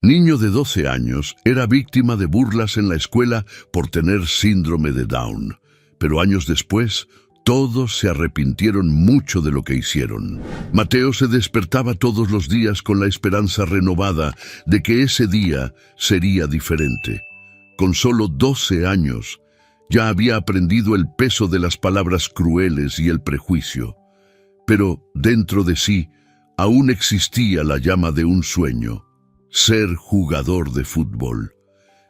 Niño de 12 años, era víctima de burlas en la escuela por tener síndrome de Down. Pero años después, todos se arrepintieron mucho de lo que hicieron. Mateo se despertaba todos los días con la esperanza renovada de que ese día sería diferente. Con solo 12 años, ya había aprendido el peso de las palabras crueles y el prejuicio. Pero dentro de sí, aún existía la llama de un sueño: ser jugador de fútbol.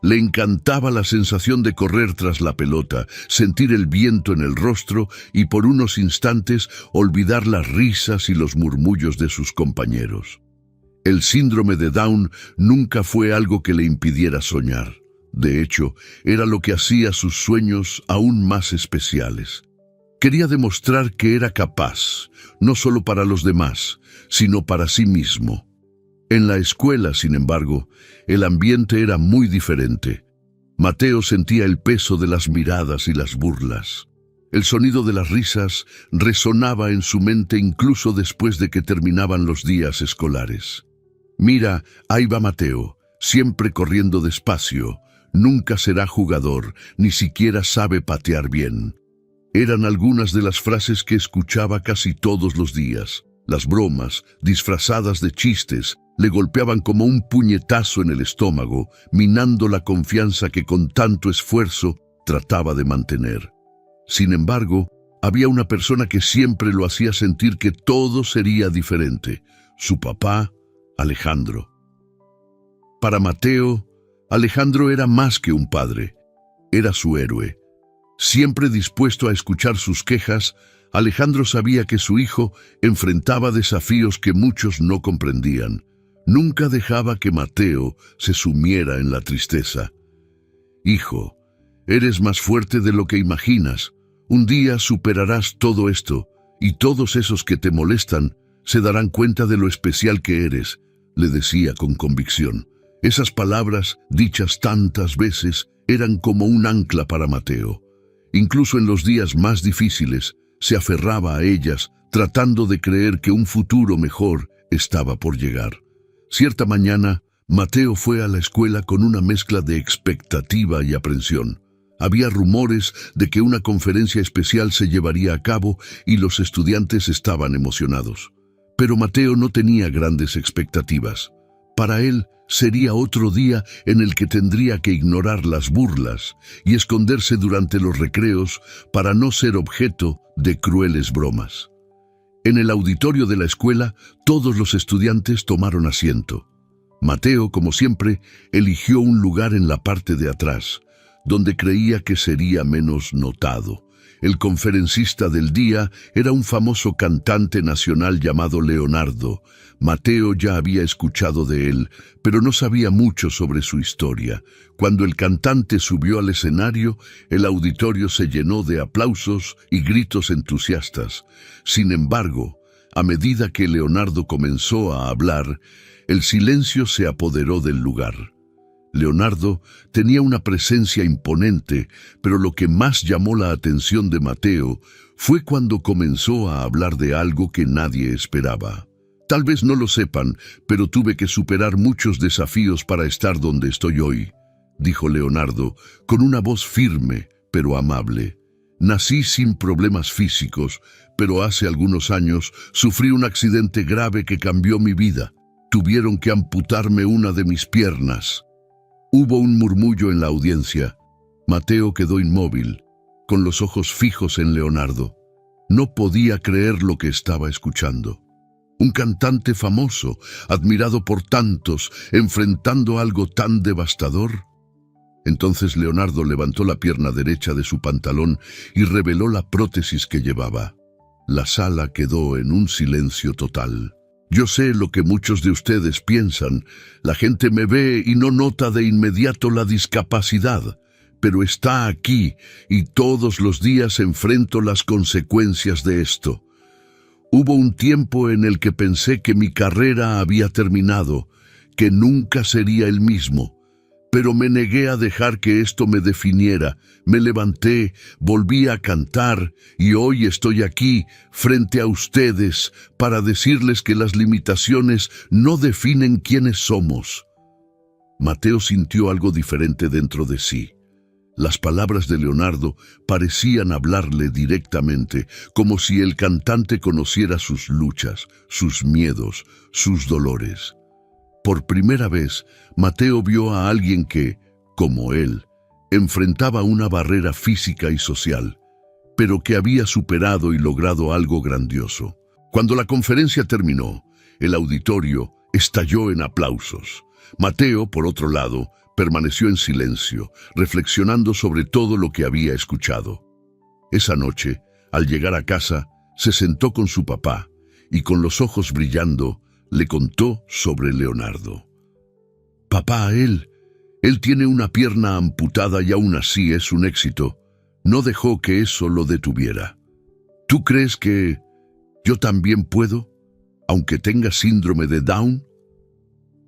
Le encantaba la sensación de correr tras la pelota, sentir el viento en el rostro y por unos instantes olvidar las risas y los murmullos de sus compañeros. El síndrome de Down nunca fue algo que le impidiera soñar. De hecho, era lo que hacía sus sueños aún más especiales. Quería demostrar que era capaz, no solo para los demás, sino para sí mismo. En la escuela, sin embargo, el ambiente era muy diferente. Mateo sentía el peso de las miradas y las burlas. El sonido de las risas resonaba en su mente incluso después de que terminaban los días escolares. Mira, ahí va Mateo, siempre corriendo despacio. Nunca será jugador, ni siquiera sabe patear bien. Eran algunas de las frases que escuchaba casi todos los días. Las bromas, disfrazadas de chistes, le golpeaban como un puñetazo en el estómago, minando la confianza que con tanto esfuerzo trataba de mantener. Sin embargo, había una persona que siempre lo hacía sentir que todo sería diferente: su papá, Alejandro. Para Mateo, Alejandro era más que un padre, era su héroe. Siempre dispuesto a escuchar sus quejas, Alejandro sabía que su hijo enfrentaba desafíos que muchos no comprendían. Nunca dejaba que Mateo se sumiera en la tristeza. Hijo, eres más fuerte de lo que imaginas. Un día superarás todo esto, y todos esos que te molestan se darán cuenta de lo especial que eres, le decía con convicción. Esas palabras, dichas tantas veces, eran como un ancla para Mateo. Incluso en los días más difíciles, se aferraba a ellas, tratando de creer que un futuro mejor estaba por llegar. Cierta mañana, Mateo fue a la escuela con una mezcla de expectativa y aprensión. Había rumores de que una conferencia especial se llevaría a cabo y los estudiantes estaban emocionados. Pero Mateo no tenía grandes expectativas. Para él, sería otro día en el que tendría que ignorar las burlas y esconderse durante los recreos para no ser objeto de crueles bromas. En el auditorio de la escuela, todos los estudiantes tomaron asiento. Mateo, como siempre, eligió un lugar en la parte de atrás, donde creía que sería menos notado. El conferencista del día era un famoso cantante nacional llamado Leonardo. Mateo ya había escuchado de él, pero no sabía mucho sobre su historia. Cuando el cantante subió al escenario, el auditorio se llenó de aplausos y gritos entusiastas. Sin embargo, a medida que Leonardo comenzó a hablar, el silencio se apoderó del lugar. Leonardo tenía una presencia imponente, pero lo que más llamó la atención de Mateo fue cuando comenzó a hablar de algo que nadie esperaba. Tal vez no lo sepan, pero tuve que superar muchos desafíos para estar donde estoy hoy, dijo Leonardo, con una voz firme, pero amable. Nací sin problemas físicos, pero hace algunos años sufrí un accidente grave que cambió mi vida. Tuvieron que amputarme una de mis piernas. Hubo un murmullo en la audiencia. Mateo quedó inmóvil, con los ojos fijos en Leonardo. No podía creer lo que estaba escuchando. Un cantante famoso, admirado por tantos, enfrentando algo tan devastador. Entonces Leonardo levantó la pierna derecha de su pantalón y reveló la prótesis que llevaba. La sala quedó en un silencio total. Yo sé lo que muchos de ustedes piensan. La gente me ve y no nota de inmediato la discapacidad, pero está aquí y todos los días enfrento las consecuencias de esto. Hubo un tiempo en el que pensé que mi carrera había terminado, que nunca sería el mismo, pero me negué a dejar que esto me definiera. Me levanté, volví a cantar y hoy estoy aquí frente a ustedes para decirles que las limitaciones no definen quiénes somos. Mateo sintió algo diferente dentro de sí. Las palabras de Leonardo parecían hablarle directamente, como si el cantante conociera sus luchas, sus miedos, sus dolores. Por primera vez, Mateo vio a alguien que, como él, enfrentaba una barrera física y social, pero que había superado y logrado algo grandioso. Cuando la conferencia terminó, el auditorio estalló en aplausos. Mateo, por otro lado, permaneció en silencio, reflexionando sobre todo lo que había escuchado. Esa noche, al llegar a casa, se sentó con su papá y con los ojos brillando, le contó sobre Leonardo. «Papá, él tiene una pierna amputada y aún así es un éxito. No dejó que eso lo detuviera. ¿Tú crees que yo también puedo, aunque tenga síndrome de Down?»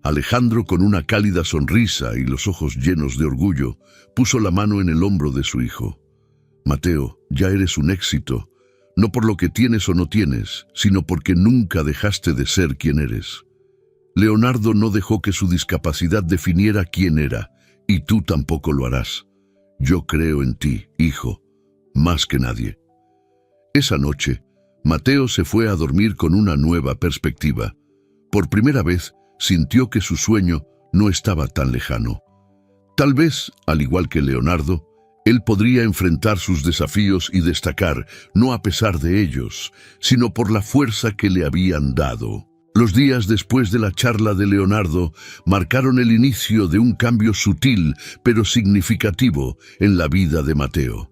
Alejandro, con una cálida sonrisa y los ojos llenos de orgullo, puso la mano en el hombro de su hijo. «Mateo, ya eres un éxito, no por lo que tienes o no tienes, sino porque nunca dejaste de ser quien eres. Leonardo no dejó que su discapacidad definiera quién era, y tú tampoco lo harás. Yo creo en ti, hijo, más que nadie». Esa noche, Mateo se fue a dormir con una nueva perspectiva. Por primera vez, sintió que su sueño no estaba tan lejano. Tal vez, al igual que Leonardo, él podría enfrentar sus desafíos y destacar, no a pesar de ellos, sino por la fuerza que le habían dado. Los días después de la charla de Leonardo marcaron el inicio de un cambio sutil pero significativo en la vida de Mateo.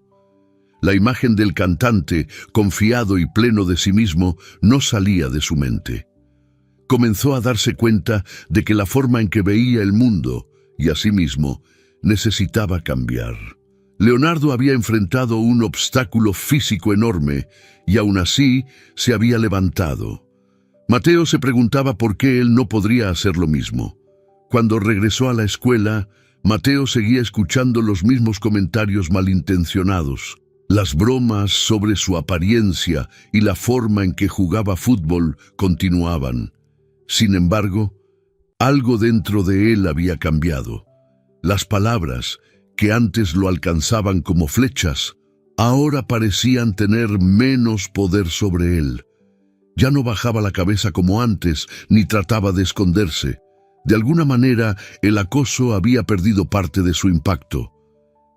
La imagen del cantante, confiado y pleno de sí mismo, no salía de su mente. Comenzó a darse cuenta de que la forma en que veía el mundo, y a sí mismo, necesitaba cambiar. Leonardo había enfrentado un obstáculo físico enorme, y aún así se había levantado. Mateo se preguntaba por qué él no podría hacer lo mismo. Cuando regresó a la escuela, Mateo seguía escuchando los mismos comentarios malintencionados. Las bromas sobre su apariencia y la forma en que jugaba fútbol continuaban. Sin embargo, algo dentro de él había cambiado. Las palabras, que antes lo alcanzaban como flechas, ahora parecían tener menos poder sobre él. Ya no bajaba la cabeza como antes, ni trataba de esconderse. De alguna manera, el acoso había perdido parte de su impacto.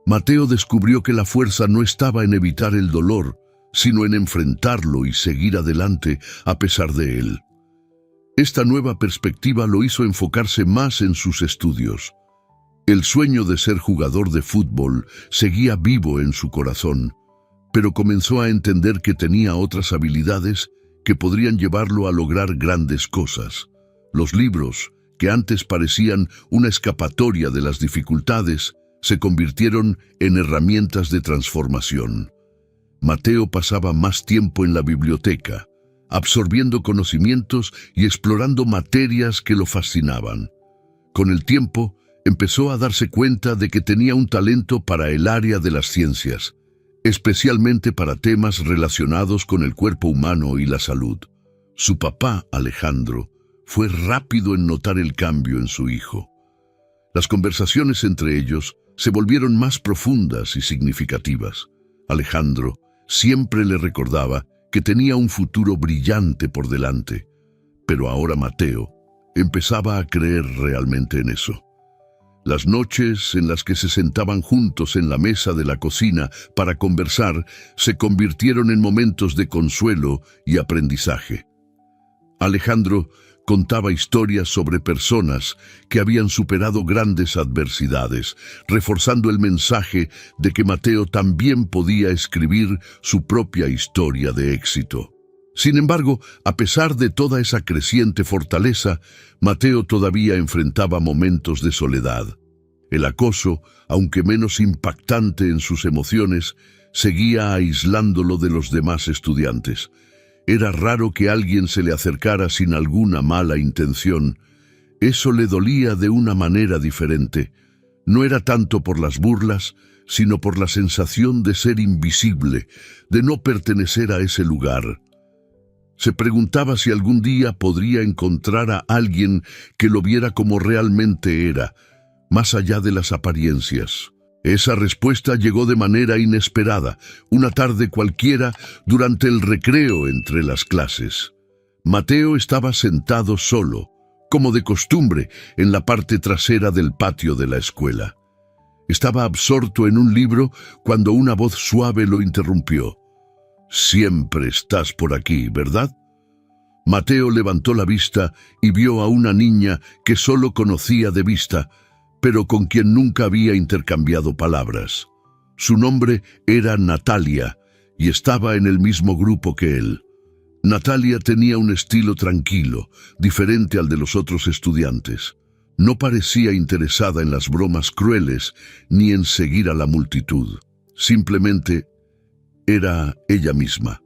Mateo descubrió que la fuerza no estaba en evitar el dolor, sino en enfrentarlo y seguir adelante a pesar de él. Esta nueva perspectiva lo hizo enfocarse más en sus estudios. El sueño de ser jugador de fútbol seguía vivo en su corazón, pero comenzó a entender que tenía otras habilidades que podrían llevarlo a lograr grandes cosas. Los libros, que antes parecían una escapatoria de las dificultades, se convirtieron en herramientas de transformación. Mateo pasaba más tiempo en la biblioteca, absorbiendo conocimientos y explorando materias que lo fascinaban. Con el tiempo, empezó a darse cuenta de que tenía un talento para el área de las ciencias, especialmente para temas relacionados con el cuerpo humano y la salud. Su papá, Alejandro, fue rápido en notar el cambio en su hijo. Las conversaciones entre ellos se volvieron más profundas y significativas. Alejandro siempre le recordaba que tenía un futuro brillante por delante, pero ahora Mateo empezaba a creer realmente en eso. Las noches en las que se sentaban juntos en la mesa de la cocina para conversar se convirtieron en momentos de consuelo y aprendizaje. Alejandro contaba historias sobre personas que habían superado grandes adversidades, reforzando el mensaje de que Mateo también podía escribir su propia historia de éxito. Sin embargo, a pesar de toda esa creciente fortaleza, Mateo todavía enfrentaba momentos de soledad. El acoso, aunque menos impactante en sus emociones, seguía aislándolo de los demás estudiantes. Era raro que alguien se le acercara sin alguna mala intención. Eso le dolía de una manera diferente. No era tanto por las burlas, sino por la sensación de ser invisible, de no pertenecer a ese lugar. Se preguntaba si algún día podría encontrar a alguien que lo viera como realmente era, más allá de las apariencias. Esa respuesta llegó de manera inesperada, una tarde cualquiera durante el recreo entre las clases. Mateo estaba sentado solo, como de costumbre, en la parte trasera del patio de la escuela. Estaba absorto en un libro cuando una voz suave lo interrumpió. «Siempre estás por aquí, ¿verdad?». Mateo levantó la vista y vio a una niña que solo conocía de vista, pero con quien nunca había intercambiado palabras. Su nombre era Natalia y estaba en el mismo grupo que él. Natalia tenía un estilo tranquilo, diferente al de los otros estudiantes. No parecía interesada en las bromas crueles ni en seguir a la multitud. Simplemente era ella misma.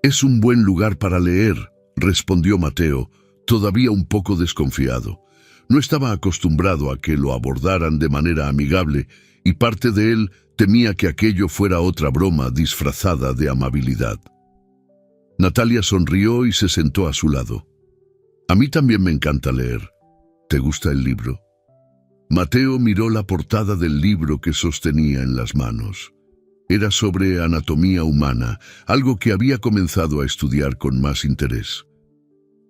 «Es un buen lugar para leer», respondió Mateo, todavía un poco desconfiado. No estaba acostumbrado a que lo abordaran de manera amigable y parte de él temía que aquello fuera otra broma disfrazada de amabilidad. Natalia sonrió y se sentó a su lado. «A mí también me encanta leer. ¿Te gusta el libro?». Mateo miró la portada del libro que sostenía en las manos. Era sobre anatomía humana, algo que había comenzado a estudiar con más interés.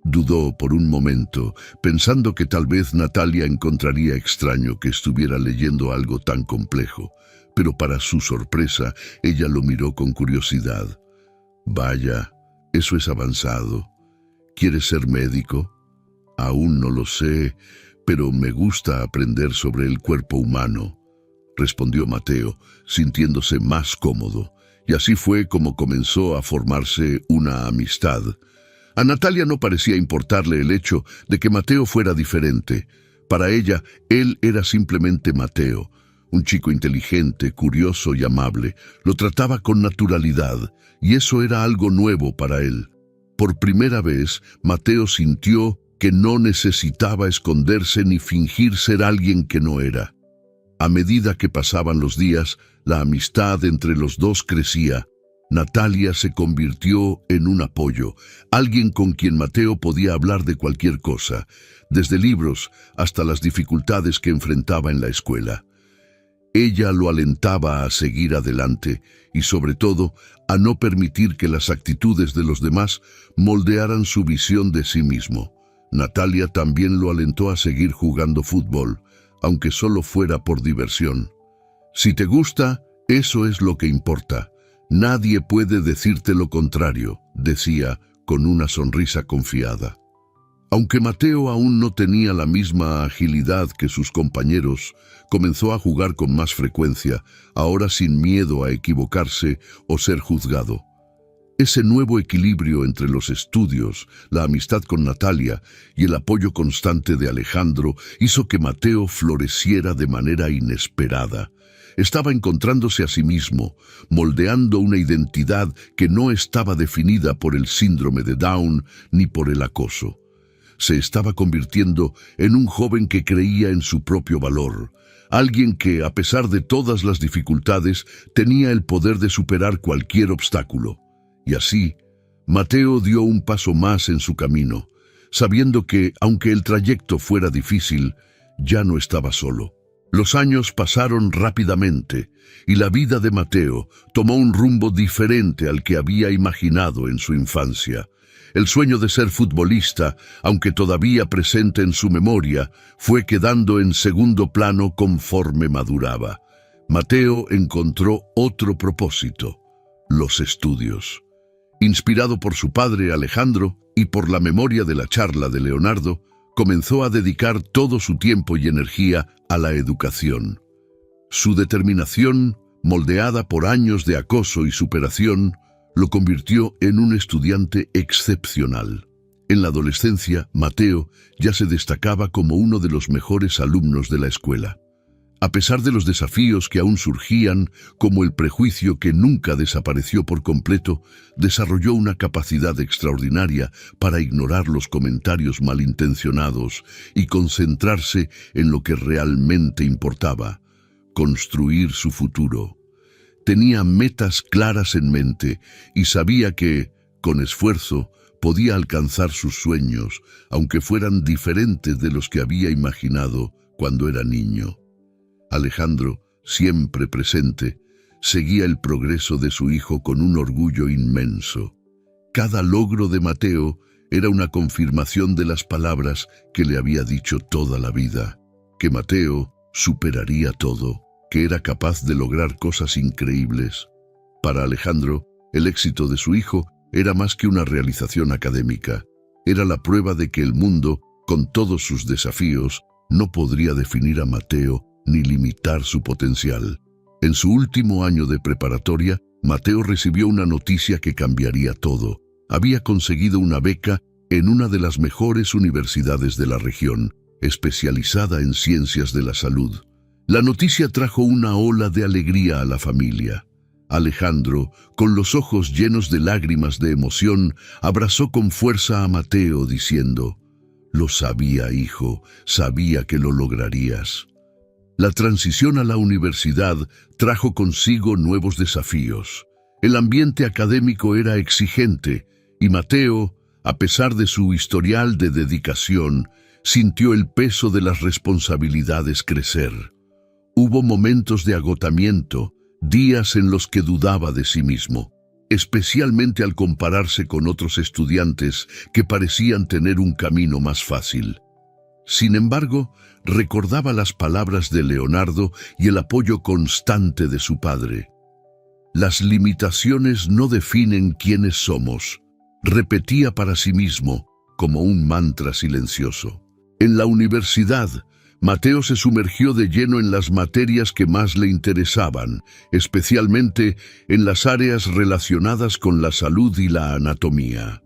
Dudó por un momento, pensando que tal vez Natalia encontraría extraño que estuviera leyendo algo tan complejo, pero para su sorpresa, ella lo miró con curiosidad. «Vaya, eso es avanzado. ¿Quieres ser médico?». «Aún no lo sé, pero me gusta aprender sobre el cuerpo humano», respondió Mateo, sintiéndose más cómodo, y así fue como comenzó a formarse una amistad. A Natalia no parecía importarle el hecho de que Mateo fuera diferente. Para ella, él era simplemente Mateo, un chico inteligente, curioso y amable. Lo trataba con naturalidad, y eso era algo nuevo para él. Por primera vez, Mateo sintió que no necesitaba esconderse ni fingir ser alguien que no era. A medida que pasaban los días, la amistad entre los dos crecía. Natalia se convirtió en un apoyo, alguien con quien Mateo podía hablar de cualquier cosa, desde libros hasta las dificultades que enfrentaba en la escuela. Ella lo alentaba a seguir adelante y, sobre todo, a no permitir que las actitudes de los demás moldearan su visión de sí mismo. Natalia también lo alentó a seguir jugando fútbol, aunque solo fuera por diversión. «Si te gusta, eso es lo que importa. Nadie puede decirte lo contrario», decía con una sonrisa confiada. Aunque Mateo aún no tenía la misma agilidad que sus compañeros, comenzó a jugar con más frecuencia, ahora sin miedo a equivocarse o ser juzgado. Ese nuevo equilibrio entre los estudios, la amistad con Natalia y el apoyo constante de Alejandro hizo que Mateo floreciera de manera inesperada. Estaba encontrándose a sí mismo, moldeando una identidad que no estaba definida por el síndrome de Down ni por el acoso. Se estaba convirtiendo en un joven que creía en su propio valor, alguien que, a pesar de todas las dificultades, tenía el poder de superar cualquier obstáculo. Y así, Mateo dio un paso más en su camino, sabiendo que, aunque el trayecto fuera difícil, ya no estaba solo. Los años pasaron rápidamente y la vida de Mateo tomó un rumbo diferente al que había imaginado en su infancia. El sueño de ser futbolista, aunque todavía presente en su memoria, fue quedando en segundo plano conforme maduraba. Mateo encontró otro propósito: los estudios. Inspirado por su padre Alejandro y por la memoria de la charla de Leonardo, comenzó a dedicar todo su tiempo y energía a la educación. Su determinación, moldeada por años de acoso y superación, lo convirtió en un estudiante excepcional. En la adolescencia, Mateo ya se destacaba como uno de los mejores alumnos de la escuela. A pesar de los desafíos que aún surgían, como el prejuicio que nunca desapareció por completo, desarrolló una capacidad extraordinaria para ignorar los comentarios malintencionados y concentrarse en lo que realmente importaba: construir su futuro. Tenía metas claras en mente y sabía que, con esfuerzo, podía alcanzar sus sueños, aunque fueran diferentes de los que había imaginado cuando era niño. Alejandro, siempre presente, seguía el progreso de su hijo con un orgullo inmenso. Cada logro de Mateo era una confirmación de las palabras que le había dicho toda la vida, que Mateo superaría todo, que era capaz de lograr cosas increíbles. Para Alejandro, el éxito de su hijo era más que una realización académica. Era la prueba de que el mundo, con todos sus desafíos, no podría definir a Mateo ni limitar su potencial. En su último año de preparatoria, Mateo recibió una noticia que cambiaría todo. Había conseguido una beca en una de las mejores universidades de la región, especializada en ciencias de la salud. La noticia trajo una ola de alegría a la familia. Alejandro, con los ojos llenos de lágrimas de emoción, abrazó con fuerza a Mateo diciendo: «Lo sabía, hijo, sabía que lo lograrías». La transición a la universidad trajo consigo nuevos desafíos. El ambiente académico era exigente y Mateo, a pesar de su historial de dedicación, sintió el peso de las responsabilidades crecer. Hubo momentos de agotamiento, días en los que dudaba de sí mismo, especialmente al compararse con otros estudiantes que parecían tener un camino más fácil. Sin embargo, recordaba las palabras de Leonardo y el apoyo constante de su padre. «Las limitaciones no definen quiénes somos», repetía para sí mismo como un mantra silencioso. En la universidad, Mateo se sumergió de lleno en las materias que más le interesaban, especialmente en las áreas relacionadas con la salud y la anatomía.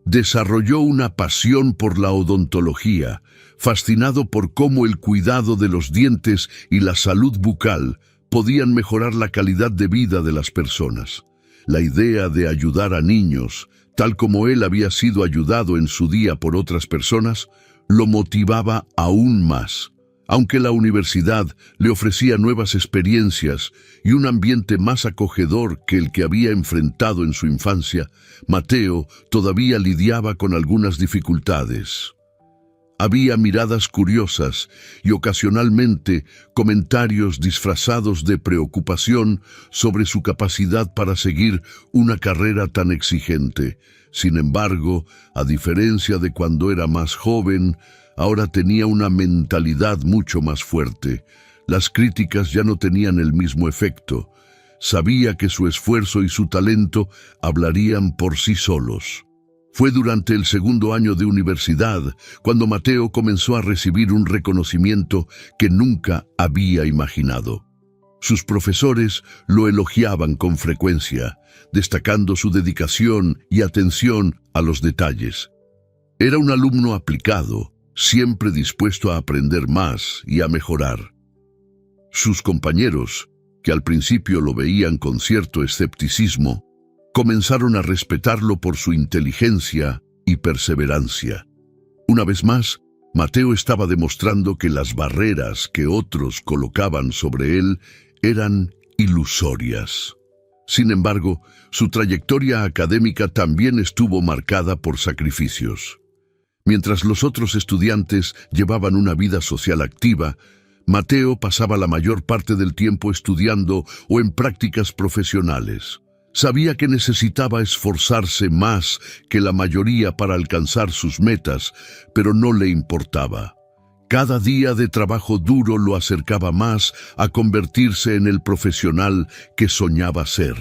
Desarrolló una pasión por la odontología, fascinado por cómo el cuidado de los dientes y la salud bucal podían mejorar la calidad de vida de las personas. La idea de ayudar a niños, tal como él había sido ayudado en su día por otras personas, lo motivaba aún más. Aunque la universidad le ofrecía nuevas experiencias y un ambiente más acogedor que el que había enfrentado en su infancia, Mateo todavía lidiaba con algunas dificultades. Había miradas curiosas y ocasionalmente comentarios disfrazados de preocupación sobre su capacidad para seguir una carrera tan exigente. Sin embargo, a diferencia de cuando era más joven, ahora tenía una mentalidad mucho más fuerte. Las críticas ya no tenían el mismo efecto. Sabía que su esfuerzo y su talento hablarían por sí solos. Fue durante el segundo año de universidad cuando Mateo comenzó a recibir un reconocimiento que nunca había imaginado. Sus profesores lo elogiaban con frecuencia, destacando su dedicación y atención a los detalles. Era un alumno aplicado, siempre dispuesto a aprender más y a mejorar. Sus compañeros, que al principio lo veían con cierto escepticismo, comenzaron a respetarlo por su inteligencia y perseverancia. Una vez más, Mateo estaba demostrando que las barreras que otros colocaban sobre él eran ilusorias. Sin embargo, su trayectoria académica también estuvo marcada por sacrificios. Mientras los otros estudiantes llevaban una vida social activa, Mateo pasaba la mayor parte del tiempo estudiando o en prácticas profesionales. Sabía que necesitaba esforzarse más que la mayoría para alcanzar sus metas, pero no le importaba. Cada día de trabajo duro lo acercaba más a convertirse en el profesional que soñaba ser.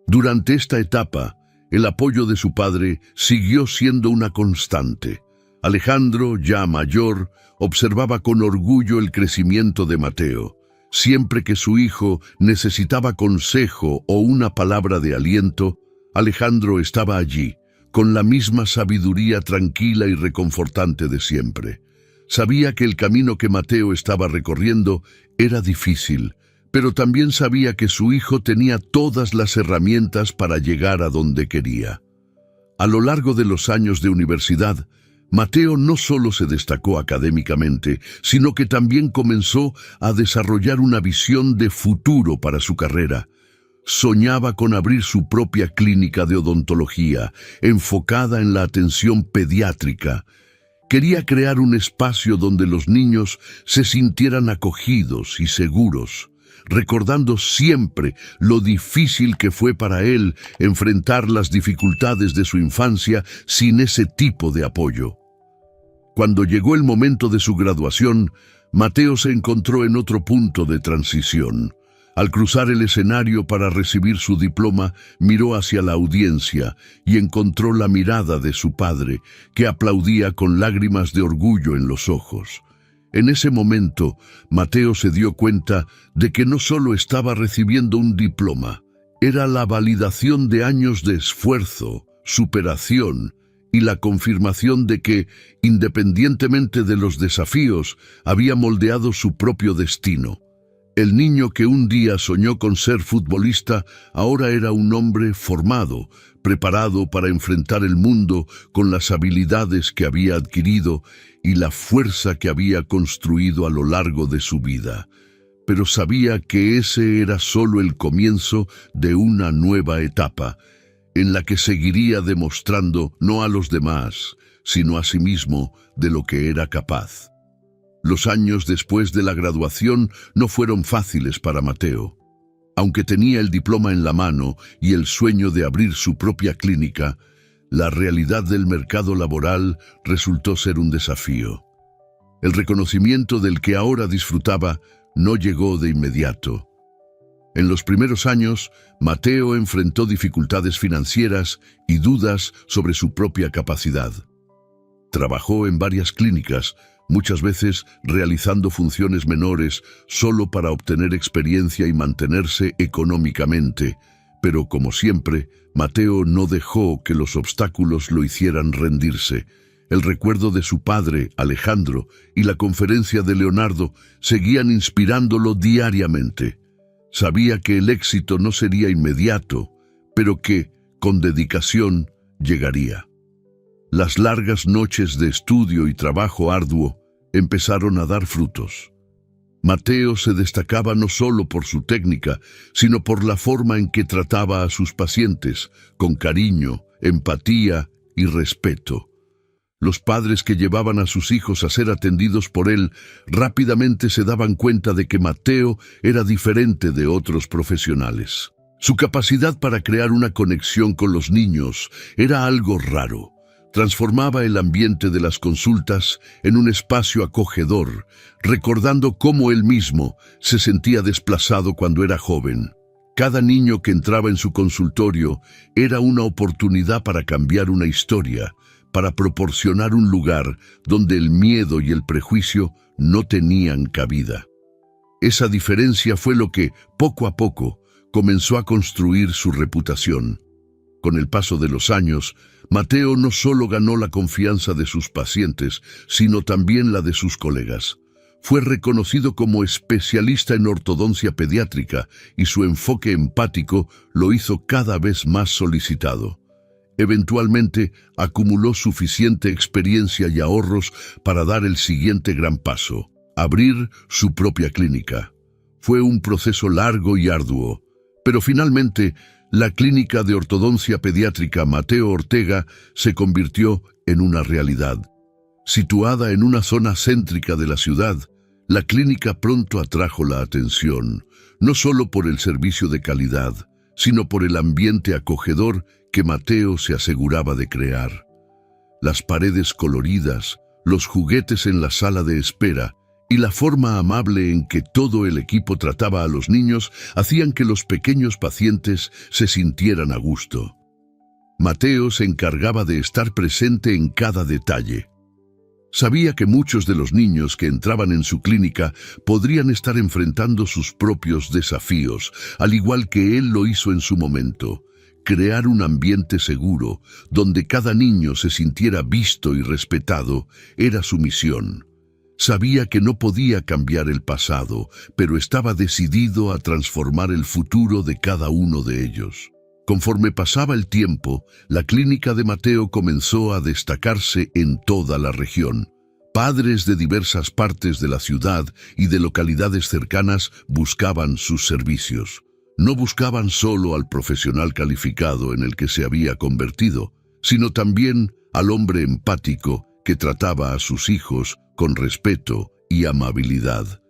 Durante esta etapa, el apoyo de su padre siguió siendo una constante. Alejandro, ya mayor, observaba con orgullo el crecimiento de Mateo. Siempre que su hijo necesitaba consejo o una palabra de aliento, Alejandro estaba allí, con la misma sabiduría tranquila y reconfortante de siempre. Sabía que el camino que Mateo estaba recorriendo era difícil, pero también sabía que su hijo tenía todas las herramientas para llegar a donde quería. A lo largo de los años de universidad, Mateo no solo se destacó académicamente, sino que también comenzó a desarrollar una visión de futuro para su carrera. Soñaba con abrir su propia clínica de odontología, enfocada en la atención pediátrica. Quería crear un espacio donde los niños se sintieran acogidos y seguros, recordando siempre lo difícil que fue para él enfrentar las dificultades de su infancia sin ese tipo de apoyo. Cuando llegó el momento de su graduación, Mateo se encontró en otro punto de transición. Al cruzar el escenario para recibir su diploma, miró hacia la audiencia y encontró la mirada de su padre, que aplaudía con lágrimas de orgullo en los ojos. En ese momento, Mateo se dio cuenta de que no solo estaba recibiendo un diploma, era la validación de años de esfuerzo, superación y la confirmación de que, independientemente de los desafíos, había moldeado su propio destino. El niño que un día soñó con ser futbolista ahora era un hombre formado, preparado para enfrentar el mundo con las habilidades que había adquirido y la fuerza que había construido a lo largo de su vida. Pero sabía que ese era solo el comienzo de una nueva etapa, en la que seguiría demostrando no a los demás, sino a sí mismo de lo que era capaz. Los años después de la graduación no fueron fáciles para Mateo. Aunque tenía el diploma en la mano y el sueño de abrir su propia clínica, la realidad del mercado laboral resultó ser un desafío. El reconocimiento del que ahora disfrutaba no llegó de inmediato. En los primeros años, Mateo enfrentó dificultades financieras y dudas sobre su propia capacidad. Trabajó en varias clínicas, muchas veces realizando funciones menores solo para obtener experiencia y mantenerse económicamente, pero como siempre, Mateo no dejó que los obstáculos lo hicieran rendirse. El recuerdo de su padre, Alejandro, y la conferencia de Leonardo seguían inspirándolo diariamente. Sabía que el éxito no sería inmediato, pero que, con dedicación, llegaría. Las largas noches de estudio y trabajo arduo empezaron a dar frutos. Mateo se destacaba no solo por su técnica, sino por la forma en que trataba a sus pacientes, con cariño, empatía y respeto. Los padres que llevaban a sus hijos a ser atendidos por él rápidamente se daban cuenta de que Mateo era diferente de otros profesionales. Su capacidad para crear una conexión con los niños era algo raro. Transformaba el ambiente de las consultas en un espacio acogedor, recordando cómo él mismo se sentía desplazado cuando era joven. Cada niño que entraba en su consultorio era una oportunidad para cambiar una historia, para proporcionar un lugar donde el miedo y el prejuicio no tenían cabida. Esa diferencia fue lo que, poco a poco, comenzó a construir su reputación. Con el paso de los años, Mateo no solo ganó la confianza de sus pacientes, sino también la de sus colegas. Fue reconocido como especialista en ortodoncia pediátrica y su enfoque empático lo hizo cada vez más solicitado. Eventualmente, acumuló suficiente experiencia y ahorros para dar el siguiente gran paso: abrir su propia clínica. Fue un proceso largo y arduo, pero finalmente, la clínica de ortodoncia pediátrica Mateo Ortega se convirtió en una realidad. Situada en una zona céntrica de la ciudad, la clínica pronto atrajo la atención, no solo por el servicio de calidad, sino por el ambiente acogedor que Mateo se aseguraba de crear. Las paredes coloridas, los juguetes en la sala de espera y la forma amable en que todo el equipo trataba a los niños hacían que los pequeños pacientes se sintieran a gusto. Mateo se encargaba de estar presente en cada detalle. Sabía que muchos de los niños que entraban en su clínica podrían estar enfrentando sus propios desafíos, al igual que él lo hizo en su momento. Crear un ambiente seguro, donde cada niño se sintiera visto y respetado, era su misión. Sabía que no podía cambiar el pasado, pero estaba decidido a transformar el futuro de cada uno de ellos. Conforme pasaba el tiempo, la clínica de Mateo comenzó a destacarse en toda la región. Padres de diversas partes de la ciudad y de localidades cercanas buscaban sus servicios. No buscaban solo al profesional calificado en el que se había convertido, sino también al hombre empático que trataba a sus hijos con respeto y amabilidad.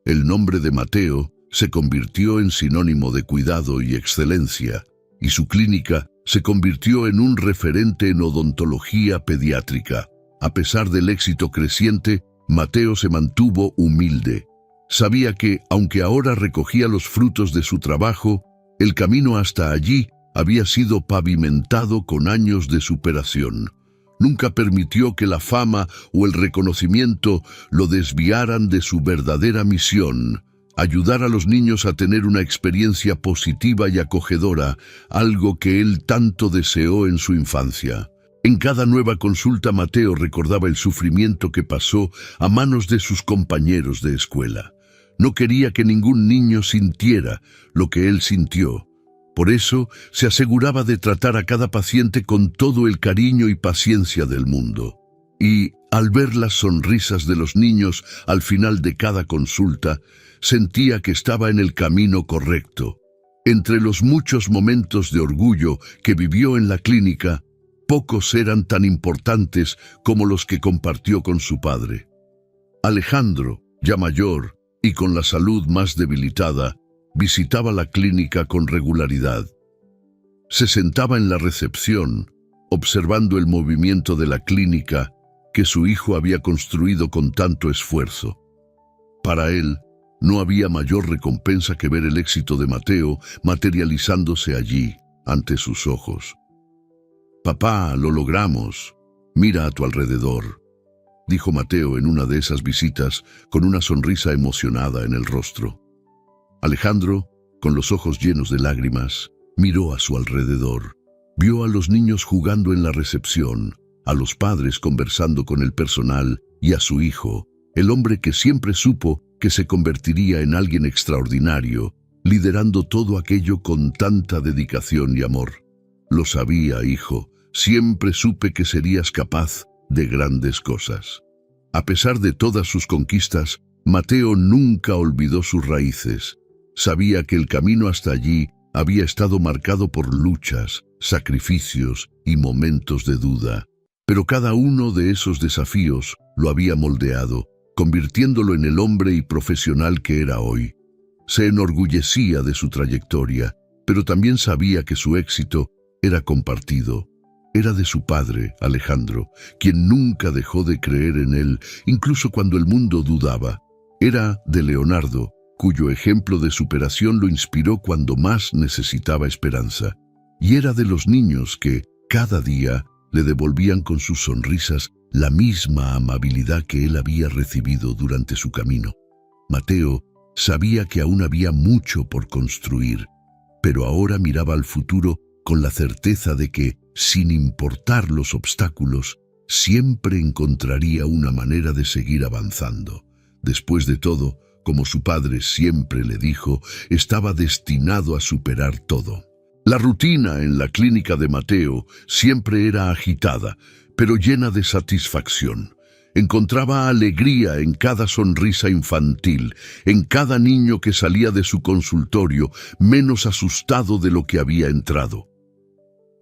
El nombre de Mateo se convirtió en sinónimo de cuidado y excelencia, y su clínica se convirtió en un referente en odontología pediátrica. A pesar del éxito creciente, Mateo se mantuvo humilde. Sabía que, aunque ahora recogía los frutos de su trabajo, el camino hasta allí había sido pavimentado con años de superación. Nunca permitió que la fama o el reconocimiento lo desviaran de su verdadera misión: ayudar a los niños a tener una experiencia positiva y acogedora, algo que él tanto deseó en su infancia. En cada nueva consulta, Mateo recordaba el sufrimiento que pasó a manos de sus compañeros de escuela. No quería que ningún niño sintiera lo que él sintió. Por eso, se aseguraba de tratar a cada paciente con todo el cariño y paciencia del mundo. Y, al ver las sonrisas de los niños al final de cada consulta, sentía que estaba en el camino correcto. Entre los muchos momentos de orgullo que vivió en la clínica, pocos eran tan importantes como los que compartió con su padre. Alejandro, ya mayor y con la salud más debilitada, visitaba la clínica con regularidad. Se sentaba en la recepción, observando el movimiento de la clínica que su hijo había construido con tanto esfuerzo. Para él, no había mayor recompensa que ver el éxito de Mateo materializándose allí, ante sus ojos. «Papá, lo logramos. Mira a tu alrededor», dijo Mateo en una de esas visitas con una sonrisa emocionada en el rostro. Alejandro, con los ojos llenos de lágrimas, miró a su alrededor. Vio a los niños jugando en la recepción, a los padres conversando con el personal y a su hijo, el hombre que siempre supo que se convertiría en alguien extraordinario, liderando todo aquello con tanta dedicación y amor. «Lo sabía, hijo. Siempre supe que serías capaz de grandes cosas». A pesar de todas sus conquistas, Mateo nunca olvidó sus raíces. Sabía que el camino hasta allí había estado marcado por luchas, sacrificios y momentos de duda. Pero cada uno de esos desafíos lo había moldeado, convirtiéndolo en el hombre y profesional que era hoy. Se enorgullecía de su trayectoria, pero también sabía que su éxito era compartido. Era de su padre, Alejandro, quien nunca dejó de creer en él, incluso cuando el mundo dudaba. Era de Leonardo, cuyo ejemplo de superación lo inspiró cuando más necesitaba esperanza. Y era de los niños que, cada día, le devolvían con sus sonrisas la misma amabilidad que él había recibido durante su camino. Mateo sabía que aún había mucho por construir, pero ahora miraba al futuro con la certeza de que, sin importar los obstáculos, siempre encontraría una manera de seguir avanzando. Después de todo, como su padre siempre le dijo, estaba destinado a superar todo. La rutina en la clínica de Mateo siempre era agitada, pero llena de satisfacción. Encontraba alegría en cada sonrisa infantil, en cada niño que salía de su consultorio menos asustado de lo que había entrado.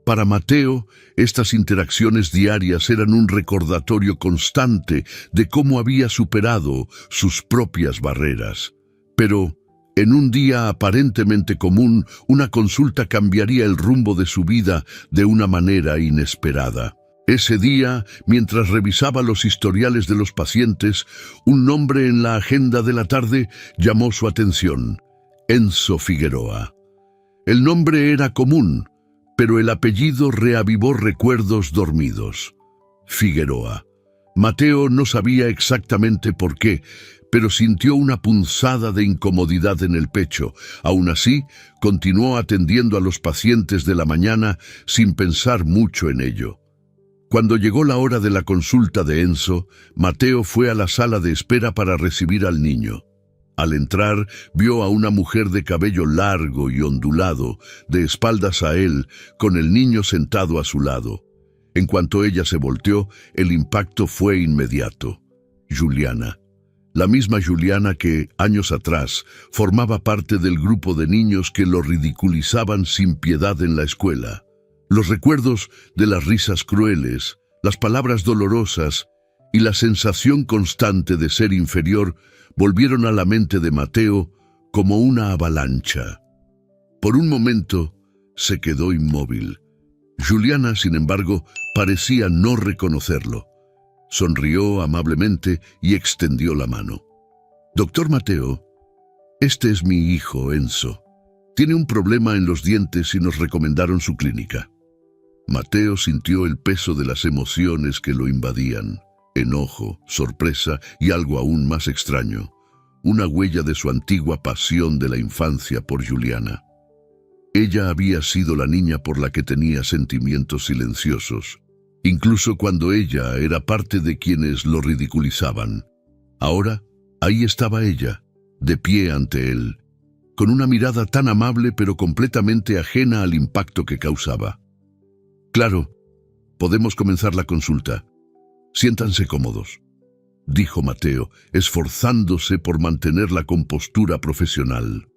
Para Mateo, estas interacciones diarias eran un recordatorio constante de cómo había superado sus propias barreras. Pero, en un día aparentemente común, una consulta cambiaría el rumbo de su vida de una manera inesperada. Ese día, mientras revisaba los historiales de los pacientes, un nombre en la agenda de la tarde llamó su atención: Enzo Figueroa. El nombre era común, pero el apellido reavivó recuerdos dormidos. Figueroa. Mateo no sabía exactamente por qué, pero sintió una punzada de incomodidad en el pecho. Aún así, continuó atendiendo a los pacientes de la mañana sin pensar mucho en ello. Cuando llegó la hora de la consulta de Enzo, Mateo fue a la sala de espera para recibir al niño. Al entrar, vio a una mujer de cabello largo y ondulado, de espaldas a él, con el niño sentado a su lado. En cuanto ella se volteó, el impacto fue inmediato. Juliana. La misma Juliana que, años atrás, formaba parte del grupo de niños que lo ridiculizaban sin piedad en la escuela. Los recuerdos de las risas crueles, las palabras dolorosas y la sensación constante de ser inferior volvieron a la mente de Mateo como una avalancha. Por un momento se quedó inmóvil. Juliana, sin embargo, parecía no reconocerlo. Sonrió amablemente y extendió la mano. «Doctor Mateo, este es mi hijo, Enzo. Tiene un problema en los dientes y nos recomendaron su clínica». Mateo sintió el peso de las emociones que lo invadían. Enojo, sorpresa y algo aún más extraño. Una huella de su antigua pasión de la infancia por Juliana. Ella había sido la niña por la que tenía sentimientos silenciosos, incluso cuando ella era parte de quienes lo ridiculizaban. Ahora, ahí estaba ella, de pie ante él, con una mirada tan amable pero completamente ajena al impacto que causaba. «Claro, podemos comenzar la consulta. Siéntanse cómodos», dijo Mateo, esforzándose por mantener la compostura profesional.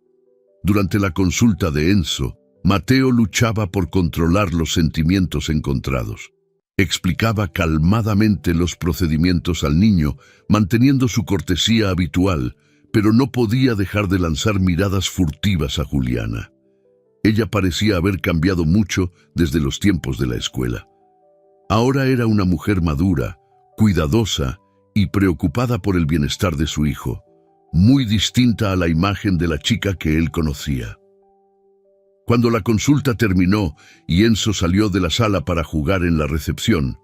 Durante la consulta de Enzo, Mateo luchaba por controlar los sentimientos encontrados. Explicaba calmadamente los procedimientos al niño, manteniendo su cortesía habitual, pero no podía dejar de lanzar miradas furtivas a Juliana. Ella parecía haber cambiado mucho desde los tiempos de la escuela. Ahora era una mujer madura, cuidadosa y preocupada por el bienestar de su hijo, muy distinta a la imagen de la chica que él conocía. Cuando la consulta terminó y Enzo salió de la sala para jugar en la recepción,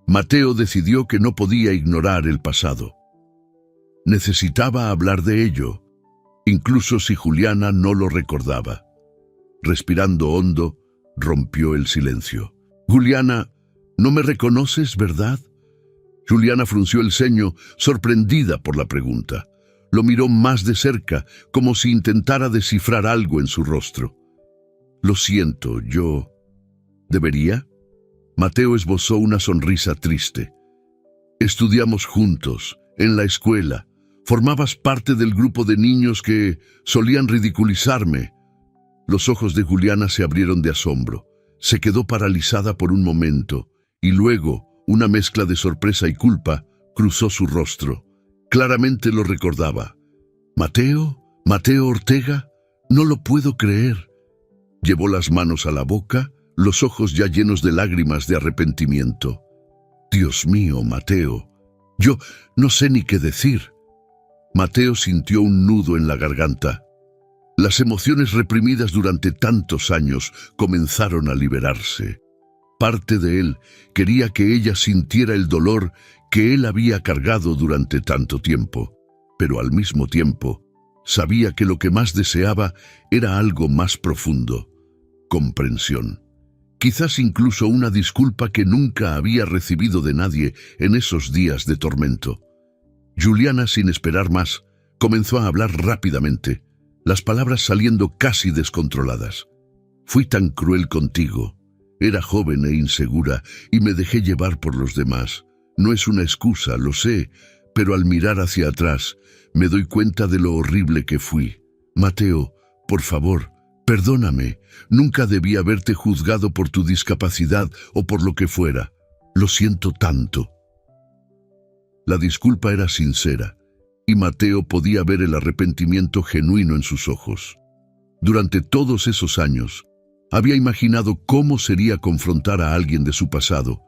Mateo decidió que no podía ignorar el pasado. Necesitaba hablar de ello, incluso si Juliana no lo recordaba. Respirando hondo, rompió el silencio. «Juliana, ¿no me reconoces, verdad?» Juliana frunció el ceño, sorprendida por la pregunta. Lo miró más de cerca, como si intentara descifrar algo en su rostro. «Lo siento, yo... ¿Debería?» Mateo esbozó una sonrisa triste. «Estudiamos juntos, en la escuela. Formabas parte del grupo de niños que solían ridiculizarme». Los ojos de Juliana se abrieron de asombro. Se quedó paralizada por un momento, y luego, una mezcla de sorpresa y culpa, cruzó su rostro. Claramente lo recordaba. «¿Mateo? ¿Mateo Ortega? No lo puedo creer». Llevó las manos a la boca, los ojos ya llenos de lágrimas de arrepentimiento. «Dios mío, Mateo, yo no sé ni qué decir». Mateo sintió un nudo en la garganta. Las emociones reprimidas durante tantos años comenzaron a liberarse. Parte de él quería que ella sintiera el dolor que él había cargado durante tanto tiempo, pero al mismo tiempo sabía que lo que más deseaba era algo más profundo: comprensión. Quizás incluso una disculpa que nunca había recibido de nadie en esos días de tormento. Juliana, sin esperar más, comenzó a hablar rápidamente, las palabras saliendo casi descontroladas. «Fui tan cruel contigo. Era joven e insegura y me dejé llevar por los demás. No es una excusa, lo sé, pero al mirar hacia atrás me doy cuenta de lo horrible que fui. Mateo, por favor, perdóname. Nunca debí haberte juzgado por tu discapacidad o por lo que fuera. Lo siento tanto». La disculpa era sincera, y Mateo podía ver el arrepentimiento genuino en sus ojos. Durante todos esos años, había imaginado cómo sería confrontar a alguien de su pasado,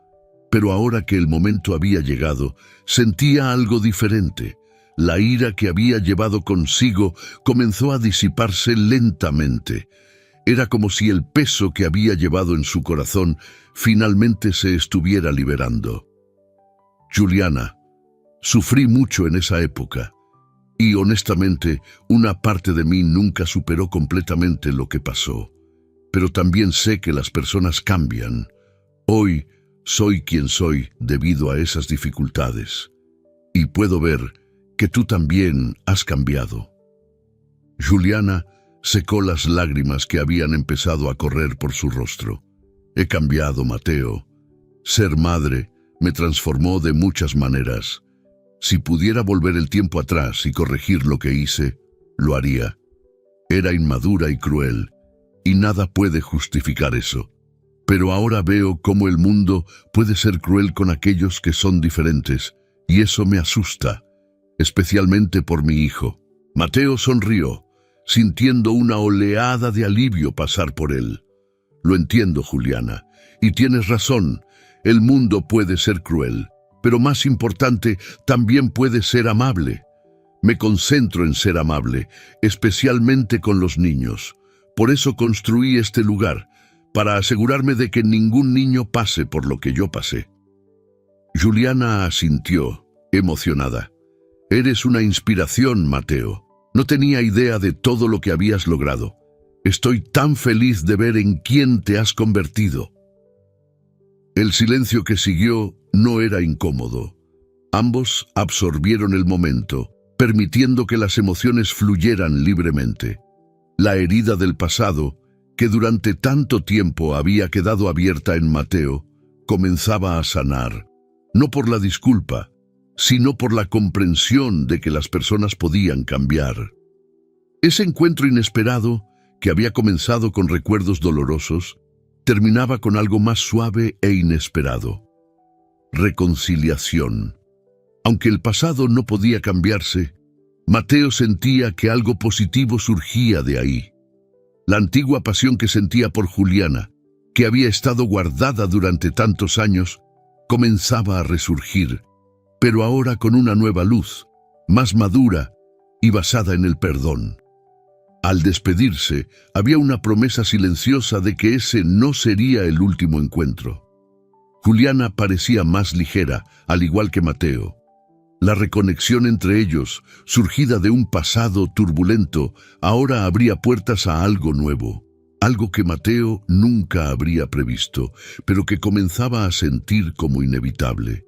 pero ahora que el momento había llegado, sentía algo diferente. La ira que había llevado consigo comenzó a disiparse lentamente. Era como si el peso que había llevado en su corazón finalmente se estuviera liberando. «Juliana, sufrí mucho en esa época, y honestamente, una parte de mí nunca superó completamente lo que pasó. Pero también sé que las personas cambian. Hoy soy quien soy debido a esas dificultades. Y puedo ver que tú también has cambiado». Juliana secó las lágrimas que habían empezado a correr por su rostro. «He cambiado, Mateo. Ser madre me transformó de muchas maneras. Si pudiera volver el tiempo atrás y corregir lo que hice, lo haría. Era inmadura y cruel, y nada puede justificar eso. Pero ahora veo cómo el mundo puede ser cruel con aquellos que son diferentes, y eso me asusta, especialmente por mi hijo. Mateo sonrió, sintiendo una oleada de alivio pasar por él. Lo entiendo, Juliana, y tienes razón, el mundo puede ser cruel, pero más importante, también puede ser amable. Me concentro en ser amable, especialmente con los niños. Por eso construí este lugar, para asegurarme de que ningún niño pase por lo que yo pasé. Juliana asintió, emocionada. Eres una inspiración, Mateo. No tenía idea de todo lo que habías logrado. Estoy tan feliz de ver en quién te has convertido. El silencio que siguió no era incómodo. Ambos absorbieron el momento, permitiendo que las emociones fluyeran libremente. La herida del pasado, que durante tanto tiempo había quedado abierta en Mateo, comenzaba a sanar, no por la disculpa, sino por la comprensión de que las personas podían cambiar. Ese encuentro inesperado, que había comenzado con recuerdos dolorosos, terminaba con algo más suave e inesperado. Reconciliación. Aunque el pasado no podía cambiarse, Mateo sentía que algo positivo surgía de ahí. La antigua pasión que sentía por Juliana, que había estado guardada durante tantos años, comenzaba a resurgir, pero ahora con una nueva luz, más madura y basada en el perdón. Al despedirse, había una promesa silenciosa de que ese no sería el último encuentro. Juliana parecía más ligera, al igual que Mateo. La reconexión entre ellos, surgida de un pasado turbulento, ahora abría puertas a algo nuevo, algo que Mateo nunca habría previsto, pero que comenzaba a sentir como inevitable.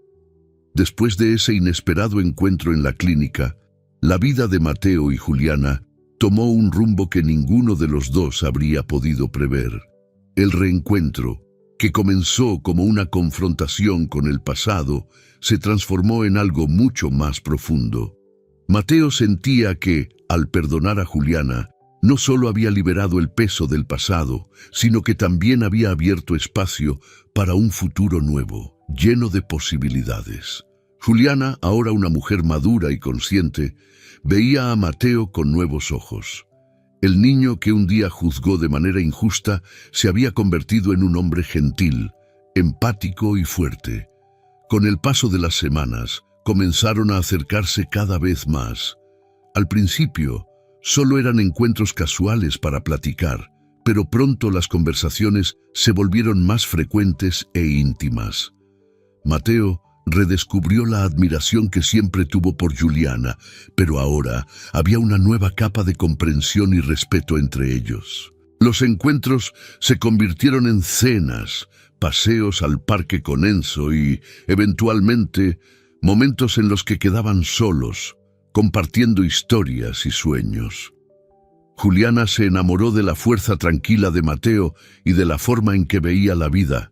Después de ese inesperado encuentro en la clínica, la vida de Mateo y Juliana tomó un rumbo que ninguno de los dos habría podido prever. El reencuentro, que comenzó como una confrontación con el pasado, se transformó en algo mucho más profundo. Mateo sentía que, al perdonar a Juliana, no solo había liberado el peso del pasado, sino que también había abierto espacio para un futuro nuevo, lleno de posibilidades. Juliana, ahora una mujer madura y consciente, veía a Mateo con nuevos ojos. El niño que un día juzgó de manera injusta se había convertido en un hombre gentil, empático y fuerte. Con el paso de las semanas, comenzaron a acercarse cada vez más. Al principio, solo eran encuentros casuales para platicar, pero pronto las conversaciones se volvieron más frecuentes e íntimas. Mateo redescubrió la admiración que siempre tuvo por Juliana, pero ahora había una nueva capa de comprensión y respeto entre ellos. Los encuentros se convirtieron en cenas, paseos al parque con Enzo y, eventualmente, momentos en los que quedaban solos, compartiendo historias y sueños. Juliana se enamoró de la fuerza tranquila de Mateo y de la forma en que veía la vida,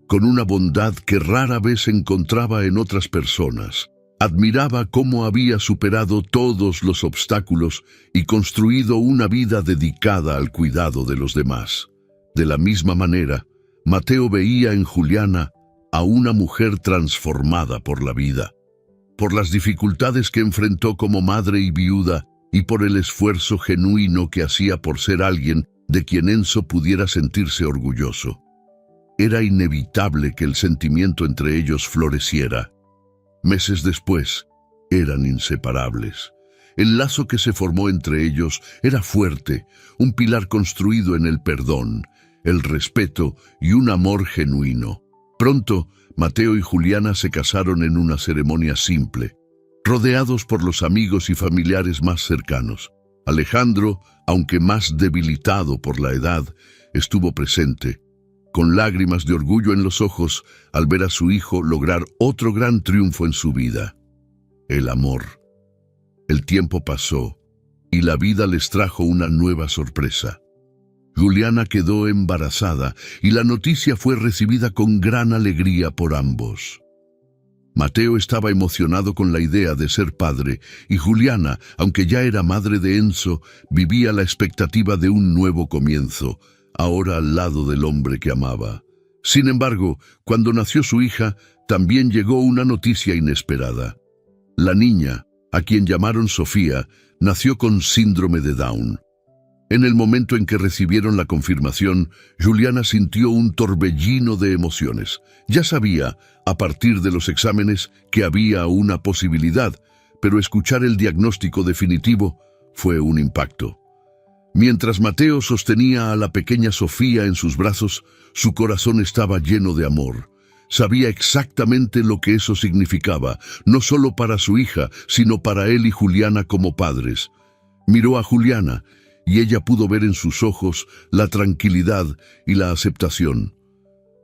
con una bondad que rara vez encontraba en otras personas. Admiraba cómo había superado todos los obstáculos y construido una vida dedicada al cuidado de los demás. De la misma manera, Mateo veía en Juliana a una mujer transformada por la vida, por las dificultades que enfrentó como madre y viuda y por el esfuerzo genuino que hacía por ser alguien de quien Enzo pudiera sentirse orgulloso. Era inevitable que el sentimiento entre ellos floreciera. Meses después, eran inseparables. El lazo que se formó entre ellos era fuerte, un pilar construido en el perdón, el respeto y un amor genuino. Pronto, Mateo y Juliana se casaron en una ceremonia simple, rodeados por los amigos y familiares más cercanos. Alejandro, aunque más debilitado por la edad, estuvo presente, con lágrimas de orgullo en los ojos al ver a su hijo lograr otro gran triunfo en su vida: el amor. El tiempo pasó y la vida les trajo una nueva sorpresa. Juliana quedó embarazada y la noticia fue recibida con gran alegría por ambos. Mateo estaba emocionado con la idea de ser padre y Juliana, aunque ya era madre de Enzo, vivía la expectativa de un nuevo comienzo, ahora al lado del hombre que amaba. Sin embargo, cuando nació su hija, también llegó una noticia inesperada. La niña, a quien llamaron Sofía, nació con síndrome de Down. En el momento en que recibieron la confirmación, Juliana sintió un torbellino de emociones. Ya sabía, a partir de los exámenes, que había una posibilidad, pero escuchar el diagnóstico definitivo fue un impacto. Mientras Mateo sostenía a la pequeña Sofía en sus brazos, su corazón estaba lleno de amor. Sabía exactamente lo que eso significaba, no solo para su hija, sino para él y Juliana como padres. Miró a Juliana, y ella pudo ver en sus ojos la tranquilidad y la aceptación.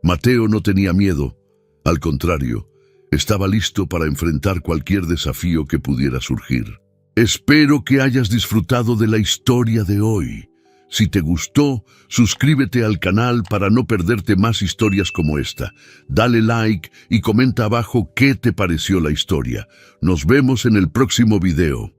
Mateo no tenía miedo, al contrario, estaba listo para enfrentar cualquier desafío que pudiera surgir. Espero que hayas disfrutado de la historia de hoy. Si te gustó, suscríbete al canal para no perderte más historias como esta. Dale like y comenta abajo qué te pareció la historia. Nos vemos en el próximo video.